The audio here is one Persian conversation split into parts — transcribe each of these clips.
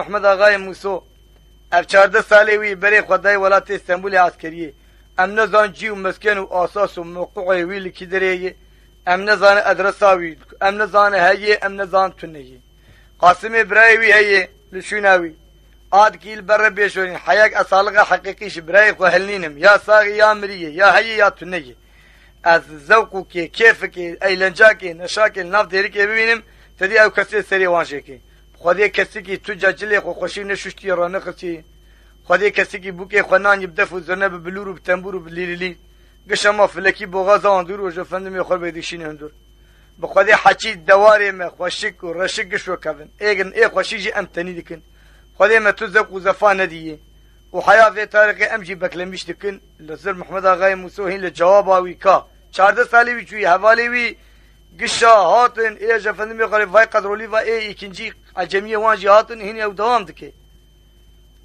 محمد آغای موسو اف 14 ساله وی بری خدای ولایت استانبول عسکریه ام نزان جی و مسکن و اساس و موقع وی لکی دریه ام نزان ادرساوی ام نزان هیه ام نزان تنیه قاسم برایوی هیه لشوناوی آد کیل بر بیشورین حیاک اصالق حقیقیش برای خو هلنینم یا ساغی یا مریه یا هیه یا تنیه از ذوقو که کیف که ایلنجا که نشا که ناف دیری که ببینم تدی او کسی سری وانشه که خودی کسی که تو جاجلی خو خوشی نشوشتی رانه خسی خودی کسی که بوکه خنان یبدف و زنه ببلور و بتنبور و بلیلی قشما فلکی بغاز اندور و جفندم یخور بیدیشین اندور بخودی حچی دواری ما خوشک و رشکش و کفن ایگن ای خوشی جی امتنی دکن خودی ما تو ذوق و زفا ندیه و حیا في تاريخ امجي بكلمش دكن لزر محمد آغای موسوهين لجواب آوي كا 14 سالي وي چوي حوالي وي قشا هاتن ايه جفندم يقري فاي قدرولي و ايه اكنجي عجمية وانجي هاتن هين او دوام دكي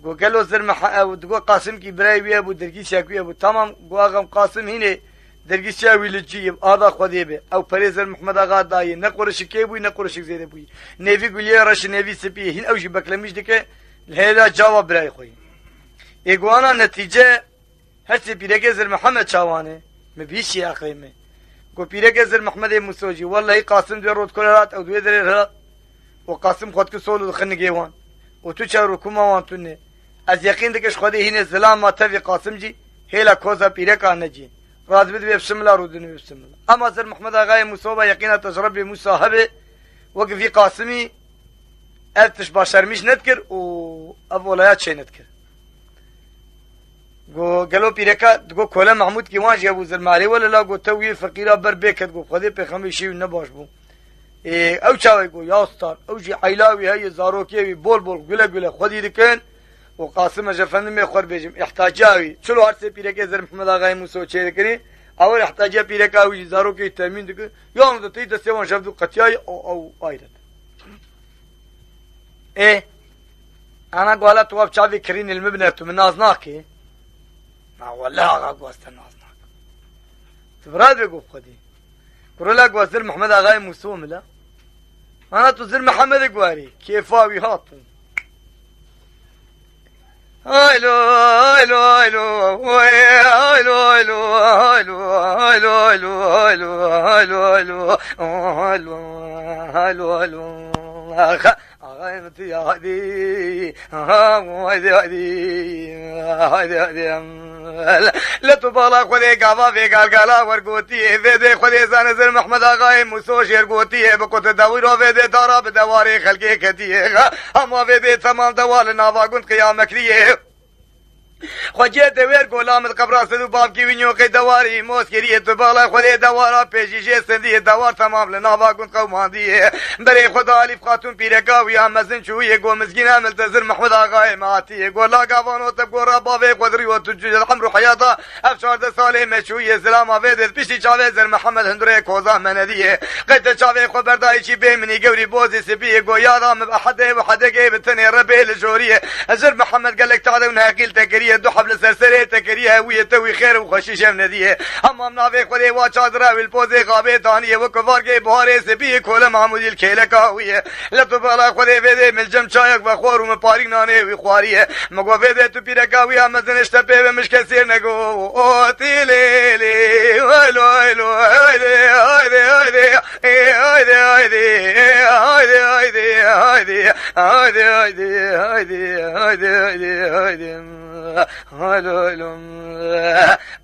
قو قالو زر دقو قاسم كي براي وي ابو درقيس ياكوي ابو تمام قو اغم قاسم هين درقيس ياوي لجيب آضا خودي بي او پريزر محمد آغا داي نقرش كيبوي نقرش زيده بوي نيفي قولي رش نيفي سبي هين اوجي بكلمش دكي لهذا جواب براي خوي اگوانا نتیجه هستی پیرک زر محمد چاوانه مبیشی اقیمه گو پیرک زر محمد موسوجی والله قاسم دوی رود کلرات او دوی دره رات و قاسم خود که سولو خنگی وان و تو چه رکوما وان تونه از یقین دکش خودی هین زلام ما تفی قاسم جی هیلا کوزا پیرک آنه جی راز بید بی بسم الله رودنو بسم الله اما زر محمد آغای موسوبا یقینا تجربه موساهبه وقفی قاسمی افتش باشرمیش ندکر و اب ولایات چه ندکر گو گلو پیرکا گو کوله محمود کی وانج ابو زلماری ولا لا گو توی فقیرا بر بکد گو خودی پیغمبر شی نباش بو او چاوی گو یا استاد او جی عیلاوی هی زاروکی وی بول بول گله گله خودی دکن و قاسم جفند می خور بجم احتاجاوی چلو هر سه پیرکا زر محمد آغای موسو چه کری اول احتاجا پیرکا وی زاروکی تامین دک یا اون تی د سوان شفدو قطیای او ایرت انا قالت تو چاوی کرین المبنى تو من نازناکی ما والله آقا استنازناك تبراد بيقول خدي كرولا قوازر محمد آغاي موسوم لا انا تزر محمد قواري كيفاوي هاتون هايلو هايلو هايلو هايلو هايلو هايلو هايلو هايلو هايلو هايلو هايلو هايلو آغای متی هادی هادی هادی هادی هادی لتو بالا خودی گاوا وی گالگالا ورگوتی وی خودی زن زر محمد آغای موسو شرگوتی بکوت داوی رو وی دارا به دواری خلقی کتی اما وی تمام دوال نواگون قیام کریه خوجه دویر غلام القبراس دو باب کی وینیو که دواری موسکری تو بالا خودی دوارا پیجیجه سندی دوار تمام لناواگون قوماندی بری خدا الف خاتون پیرگاوی همزن چوی گو مزگین ملتزر محمد آغای ماتی گولا گاوانو تب گورا باوی قدری و تجوج الحمر حیاتا اف 14 ساله مشوی سلام اوید پیشی چاوی زر محمد هندره کوزا مندیه قد چاوی خبردای چی بیمنی گوری بوزی سپی گو یادام بحده وحده گیبتنی ربیل جوریه زر محمد قالك تعالوا ناقيل تكريه دو حبل سرسري تكريه هويه توي خير وخشيش نديه اما منافق خدي واچادرا والبوزي غابه ثانيه وكفار کے بهاره سبي كل محمود الكيلكاويه لطبالا خدي بده ملجم چايك بخور ومپاري نانه وخواريه مگو بده تو پیركاويه مزن اشتبه مش كثير نگو او تيلي ولو ولو هيدي هيدي هيدي هيدي هيدي هيدي هيدي هيدي هيدي هيدي هيدي هيدي هلو هلو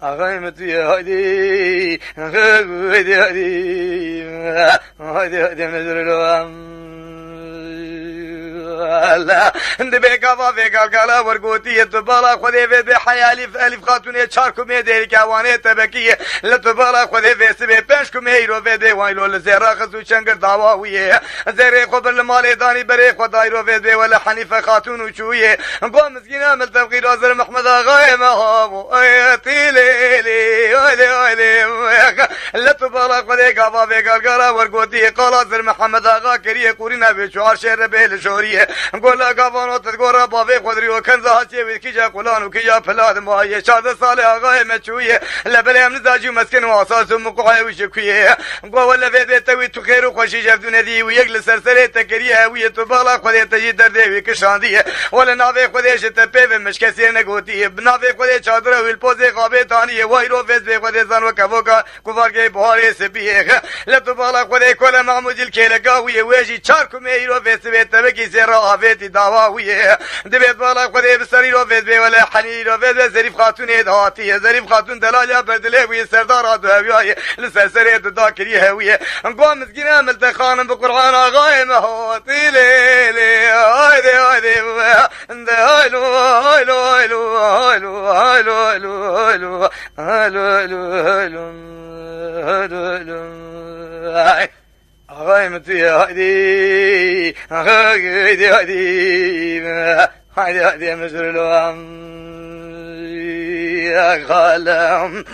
أغيمتي هادي هادي هادي هادي هادي نزل له لا اند بيقافا في قالقالا ورقوتية تبالا خذي في بحيالي في ألف خاتونية شاركم يدير كوانية تبكية لتبالا خذي في سبي باشكم يرو في دي وايلو لزيرا خزو شنقر دعواوية زيري خبر المالي داني بري خدايرو في دي ولا حنيفة خاتون وشوية قوم مسكينة من تفقير أزر محمد آغاية مهابو ايتي ليلي ويلي ويلي لتبالا خذي قافا في قالقالا ورقوتية قال أزر محمد آغا كريه قورينا في شعار شهر بيل شورية گولا گاوانو تدگورا باوی خودری و کنزاتی و کی جا قلانو کی جا پلاد مایه 14 سال آقای مچویه لبل هم نزاجی مسکن و اساس مقعه و شکویه گولا وید توی تو خیر و خوشی جفدون دی و یک لسرسره تکریه و تو بالا خودت تجی در دی کشاندیه ولا ناوی خودش تپه و مشکسی نگوتیه ناوی خودش چادر و الپوز قابه تانیه وای رو فز به خودش زن و کفوکا کوارگی بهاره سبیه لتو بالا خودش کل معموجل کلگاویه وجی چار کمی رو فز به تبکی سر آفتی دعواویه دبیت بالا خودش بسری رو فز به ولا حنی رو فز ظریف خاتون دهاتیه ظریف خاتون دلاله بدله وی سردار ادویای لسرسره داکری هویه قوم مسكين عملت خانم بقرآن آغاي مهوتي ليلي هايدي هايدي هايلو هايلو هايلو هايلو هايلو هايلو هايلو هايلو هايلو آغاي متي هايدي هايدي هايدي هايدي هايدي مزرلو يا خالم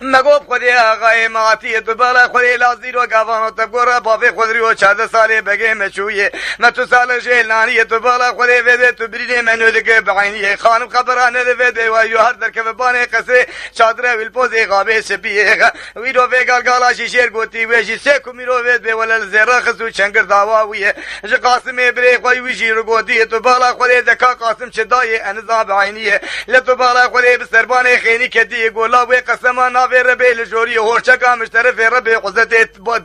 مگوب خودی آقای ماتی تو بالا خودی لازی رو گوانو تبگورا بافی خودری و 14 ساله بگه مچویه ما تو سال جیلانی تو بالا خودی ویده تو برینه منو دگه بعینیه خانم خبرانه ده ویده و یو هر در که بانه قصه چادره ویلپوزی غابه سپیه وی رو ویگال گالا شیر گوتی ویجی سه کمی رو وید به ولل زیرا خسو چنگر داواویه جه قاسم بری خوی ویجی رو گوتی تو بالا خودی دکا قاسم چدای انزا بعینیه لتو بالا خودی بسربانه خینی کدی گولا وی قسم ما ناوی ربیل جوری هورچکا مشترف ربی قزت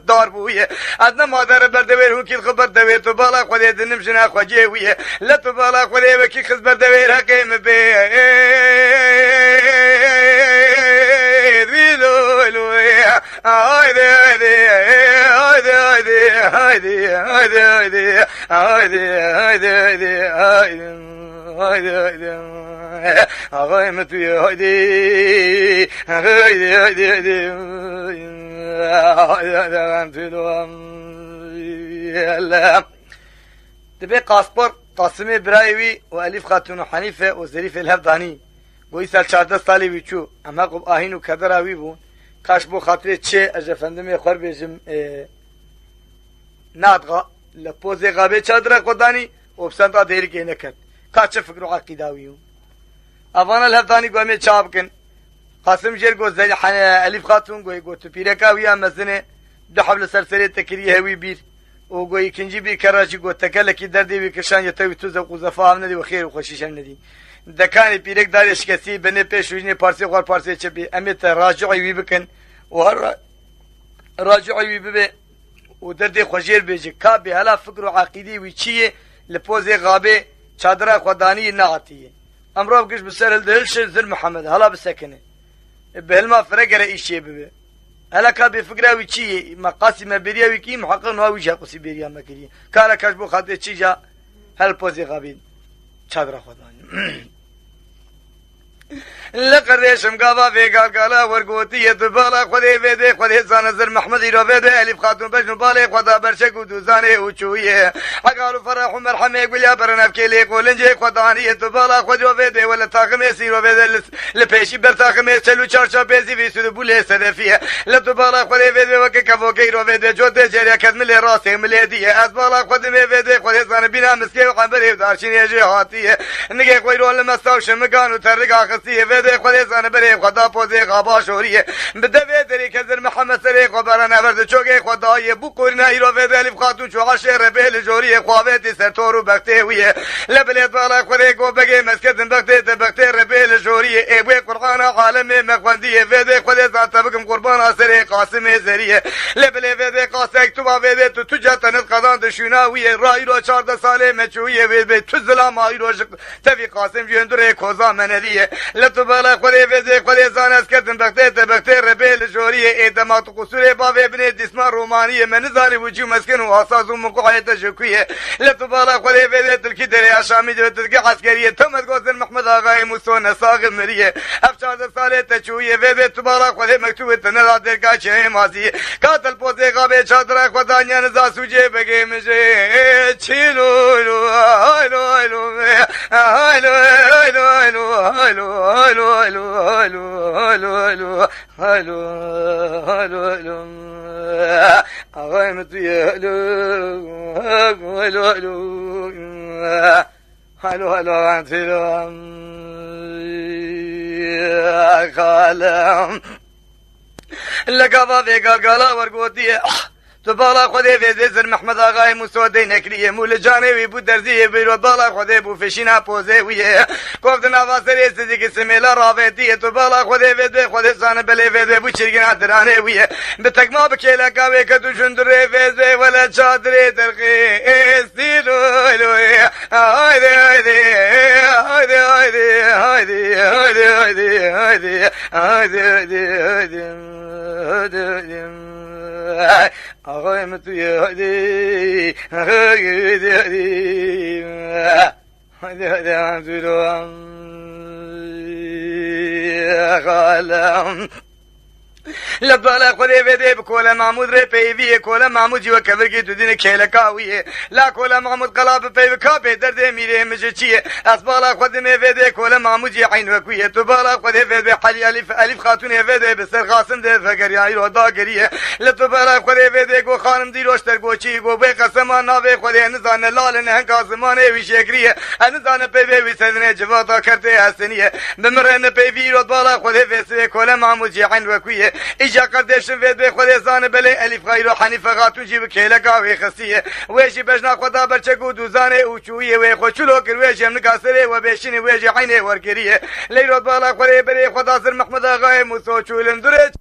دار بویه ادنا مادر بردویر هو کی خبر دویر تو بالا خودی دنم جنا خوجه ویه لا تو بالا خودی وکی خبر دویر حکیم به ویلو هایدی هایدی هایدی هایدی هایدی هایدی هایدی هایدی هایدی هایدی هایدی آقای متوی هایدی هایدی هایدی هایدی هایدی دبی قاسپور قاسم برایوی و الیف خاتون حنیفه و ظریف الهفدانی گوی سال 14 سالی ویچو اما قب آهین و کدراوی بون کاش بو خاطر چه اجفندمی خور بیجم نادغا لپوزی غابه چادر قدانی و بسنتا دیری که نکد کاچه فکر و عقیداویون افانا الهفدانی گوهمه چاب کن قاسم جیر گو زی الیف خاتون گوی گو تو پیرکاوی هم مزنه دو حبل سرسری تکری هوی بیر و گوی کنجی بیر کراجی گو تکلکی دردی بی کشان یتوی تو زوق و زفا هم ندی و خیر و خوشیش هم ندی دکانی پیرک دارش کسی بنه پیش ویجنه پارسی خوار پارسی چه بی امیت راجعی وی بکن و هر راجعی وی ببه و دردی خوشیر بیجی که به حالا فکر و عقیدی وی چیه لپوزی غابه چادر خودانی نعاتیه امرو بقش بسر الدهلش زر محمد هلا بسكنه بهلما فرقر ايشي ببه هلا كان بفكره ويشي مقاسي ما بريا ويكي محقق نو ويجا قصي بريا ما كري كالا كشبو خاطر تشيجا هل بوزي غابين چادر خداني لقريشم قابا في قالقالا ورقوتية بالا خذي فيدي خذي زانزر محمدي رو فيدي ألف خاتون بجنو بالي خدا برشك ودوزاني وشوية حقالو فرح ومرحمة يقول يا برنا بكيلي قولنجي خدانية بالا خذي فيدي ولا تاخميسي رو فيدي لبيشي برتاخميس چلو چارشا بيزي في سودو بولي سدفية لتبالا خذي فيدي وكي كفوكي رو فيدي جودي جريا كدملي راسي مليدية أزبالا خذي فيدي خذي زان بينا مسكي وقنبري ودارشين يجي هاتية نجي خويرو لمستاوش مكانو ترقا خسيه فيدي خذي زان بري خدا پوزي غابا شوريه بده فيدي كزر محمد سري خبرنا ورد چوكي خداي بو قرنا يرو فيدي الف خاتون چو عشر بهل جوريه خوابتي سرتورو بختي ويه لبلت بالا خذي گو بگي مسكدن بختي ربهل جوريه اي بو قرآن عالم مخونديه فيدي خذي زان تبكم قربان سري قاسم زريه لبلت فيدي قاسك تو فيدي تو تجتن قضان دشوناويه رايرو 14 ساله مچويه فيدي تزلا مايرو تفي قاسم جندره كوزا منديه لتبالا خذي فيدي خذي زان اسكدن بختي ربهل جوريه اي دمات قصور باب ابن دسما رومانيه من زاري وجو مسكن واساس مقعيه تشكيه لتبالا خذي فيدي تلكي دري شامي تلقي عسكريه تمت قوسن محمد اغاي موسون صاغ مريه افشاد صالح تشويه فيدي تبالا خذي مكتوب تنلا دركا شي مازي قاتل بوزي غابه چادر خدانيا نزا سوجي بگي مجي چيلو هايلو هايلو هايلو هايلو هايلو هايلو هايلو هلو هلو هلو هلو آقای متوی هلو هلو هلو هلو هلو انتیرم خالم لقابا في قلقلا ورقوتي تبالا خدي في زر محمد آغاي مسودي نكريه مول جانوي بو درزي بيرو بالا خدي بو فشينا بوزي ويه كوفتنا واسري سيدي سميلا رافيتي تبالا خدي في خدي سان بلي في بو چرگنا دراني ويه بتكما بكيلا كاوي كدو جندري في ولا چادري ترقي استيلو هايدي هايدي هايدي هايدي هايدي هايدي هايدي هايدي هايدي هايدي هايدي آقای متوی هایدی هایدی هایدی هایدی هایدی همتوی رو هم خالم لبالا خودی ویدی بکولا محمود ری پیویه کولا محمود جیو کبرگی تو دین کهلکاویه لا کولا محمود قلاب پیو کابه درده میره مجه چیه اسبالا خودی می ویدی کولا محمود جی عین وکویه تو بالا خودی ویدی حلی الف خاتون ویدی بسر قاسم ده فگریایی رو داگریه لتو بالا خودی ویدی گو خانم دی روشتر گوچی گو بی قسمان ناوی خودی نزان لال نه قاسمانه وی شکریه نزان پیوی وی سدنه جواتا کرده حسنیه بمرن پیوی رو بالا خودی ویسی کولا محمود جی عین وکویه ایجا قردشن وید به خود زان بله الف غیر حنیف خاتون جی بکیل گاوی خسیه ویشی بجنا خدا برچگو دوزانه اوچویه وی خوچلو کر ویشی منکاسره و بیشین ویشی عین ورگریه لیرود بالا خود بره خدا سر محمد آقای موسو چولن درج